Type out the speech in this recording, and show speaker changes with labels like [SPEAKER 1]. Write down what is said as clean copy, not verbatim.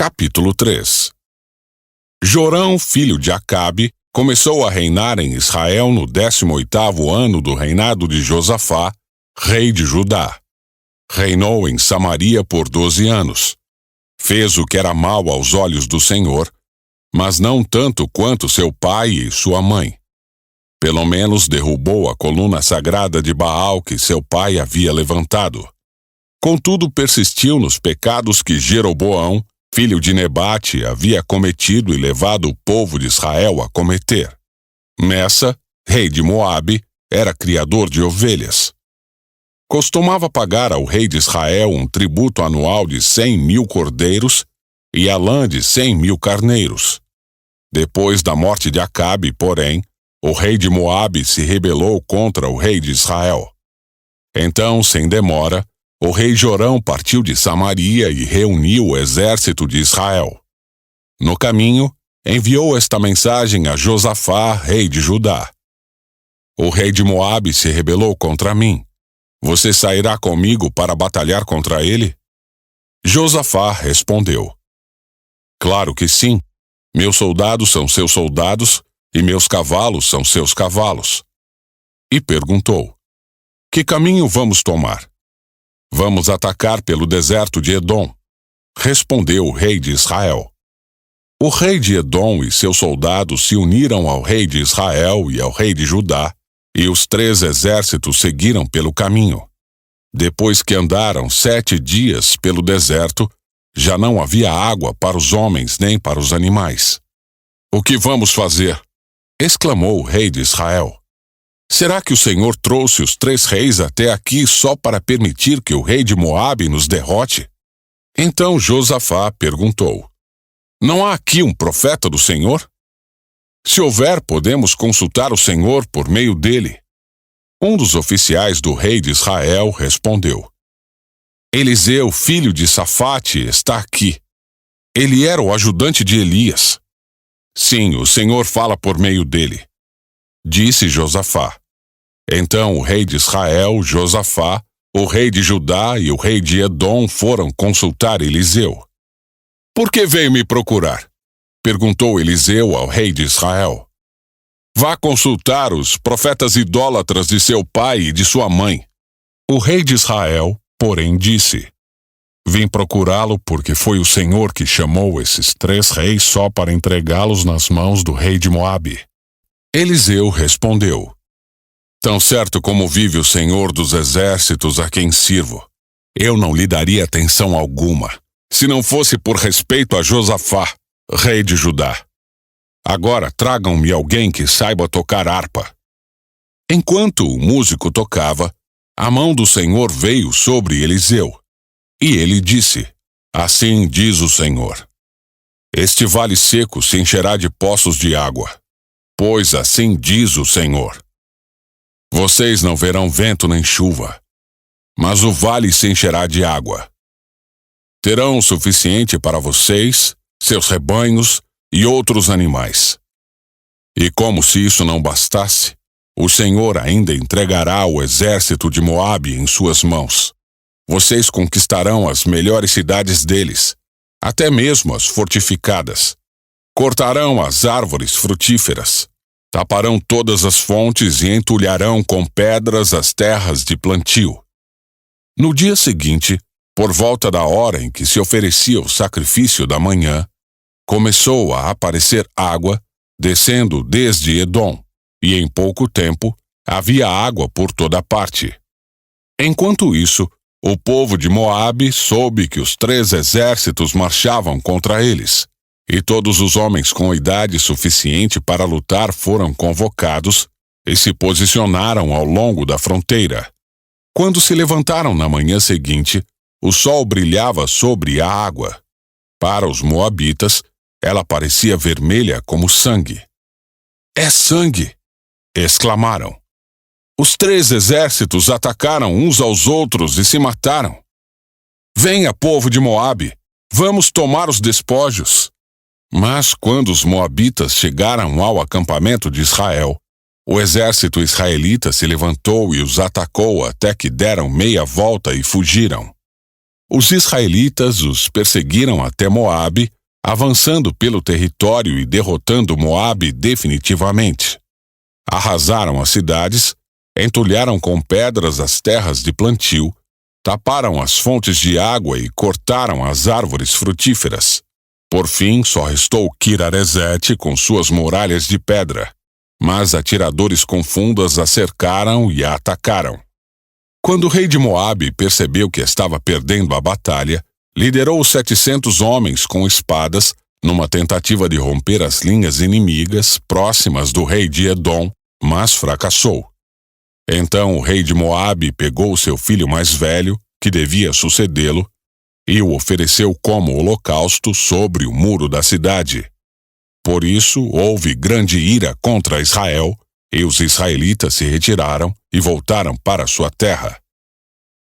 [SPEAKER 1] Capítulo 3. Jorão, filho de Acabe, começou a reinar em Israel no 18º ano do reinado de Josafá, rei de Judá. Reinou em Samaria por 12 anos. Fez o que era mal aos olhos do Senhor, mas não tanto quanto seu pai e sua mãe. Pelo menos derrubou a coluna sagrada de Baal que seu pai havia levantado. Contudo, persistiu nos pecados que Jeroboão, filho de Nebate, havia cometido e levado o povo de Israel a cometer. Messa, rei de Moabe, era criador de ovelhas. Costumava pagar ao rei de Israel um tributo anual de 100.000 cordeiros e a lã de 100.000 carneiros. Depois da morte de Acabe, porém, o rei de Moabe se rebelou contra o rei de Israel. Então, sem demora, o rei Jorão partiu de Samaria e reuniu o exército de Israel. No caminho, enviou esta mensagem a Josafá, rei de Judá: O rei de Moabe se rebelou contra mim. Você sairá comigo para batalhar contra ele? Josafá respondeu: Claro que sim. Meus soldados são seus soldados e meus cavalos são seus cavalos. E perguntou: Que caminho vamos tomar? Vamos atacar pelo deserto de Edom, respondeu o rei de Israel. O rei de Edom e seus soldados se uniram ao rei de Israel e ao rei de Judá, e os 3 exércitos seguiram pelo caminho. Depois que andaram 7 dias pelo deserto, já não havia água para os homens nem para os animais. O que vamos fazer? Exclamou o rei de Israel. Será que o Senhor trouxe os 3 reis até aqui só para permitir que o rei de Moabe nos derrote? Então Josafá perguntou: Não há aqui um profeta do Senhor? Se houver, podemos consultar o Senhor por meio dele. Um dos oficiais do rei de Israel respondeu: Eliseu, filho de Safate, está aqui. Ele era o ajudante de Elias. Sim, o Senhor fala por meio dele, disse Josafá. Então o rei de Israel, Josafá, o rei de Judá e o rei de Edom foram consultar Eliseu. Por que veio me procurar? Perguntou Eliseu ao rei de Israel. Vá consultar os profetas idólatras de seu pai e de sua mãe. O rei de Israel, porém, disse: Vim procurá-lo porque foi o Senhor que chamou esses 3 reis só para entregá-los nas mãos do rei de Moabe. Eliseu respondeu: Tão certo como vive o Senhor dos exércitos a quem sirvo, eu não lhe daria atenção alguma, se não fosse por respeito a Josafá, rei de Judá. Agora tragam-me alguém que saiba tocar harpa. Enquanto o músico tocava, a mão do Senhor veio sobre Eliseu, e ele disse: Assim diz o Senhor: Este vale seco se encherá de poços de água, pois assim diz o Senhor: Vocês não verão vento nem chuva, mas o vale se encherá de água. Terão o suficiente para vocês, seus rebanhos e outros animais. E como se isso não bastasse, o Senhor ainda entregará o exército de Moabe em suas mãos. Vocês conquistarão as melhores cidades deles, até mesmo as fortificadas. Cortarão as árvores frutíferas. Taparão todas as fontes e entulharão com pedras as terras de plantio. No dia seguinte, por volta da hora em que se oferecia o sacrifício da manhã, começou a aparecer água, descendo desde Edom, e em pouco tempo havia água por toda parte. Enquanto isso, o povo de Moabe soube que os 3 exércitos marchavam contra eles. E todos os homens com idade suficiente para lutar foram convocados e se posicionaram ao longo da fronteira. Quando se levantaram na manhã seguinte, o sol brilhava sobre a água. Para os moabitas, ela parecia vermelha como sangue. É sangue! Exclamaram. Os 3 exércitos atacaram uns aos outros e se mataram. Venha, povo de Moabe, vamos tomar os despojos. Mas quando os moabitas chegaram ao acampamento de Israel, o exército israelita se levantou e os atacou até que deram meia volta e fugiram. Os israelitas os perseguiram até Moabe, avançando pelo território e derrotando Moabe definitivamente. Arrasaram as cidades, entulharam com pedras as terras de plantio, taparam as fontes de água e cortaram as árvores frutíferas. Por fim, só restou Kir-Aresete com suas muralhas de pedra, mas atiradores com fundas a cercaram e a atacaram. Quando o rei de Moabe percebeu que estava perdendo a batalha, liderou 700 homens com espadas numa tentativa de romper as linhas inimigas próximas do rei de Edom, mas fracassou. Então o rei de Moabe pegou seu filho mais velho, que devia sucedê-lo, e o ofereceu como holocausto sobre o muro da cidade. Por isso houve grande ira contra Israel, e os israelitas se retiraram e voltaram para sua terra.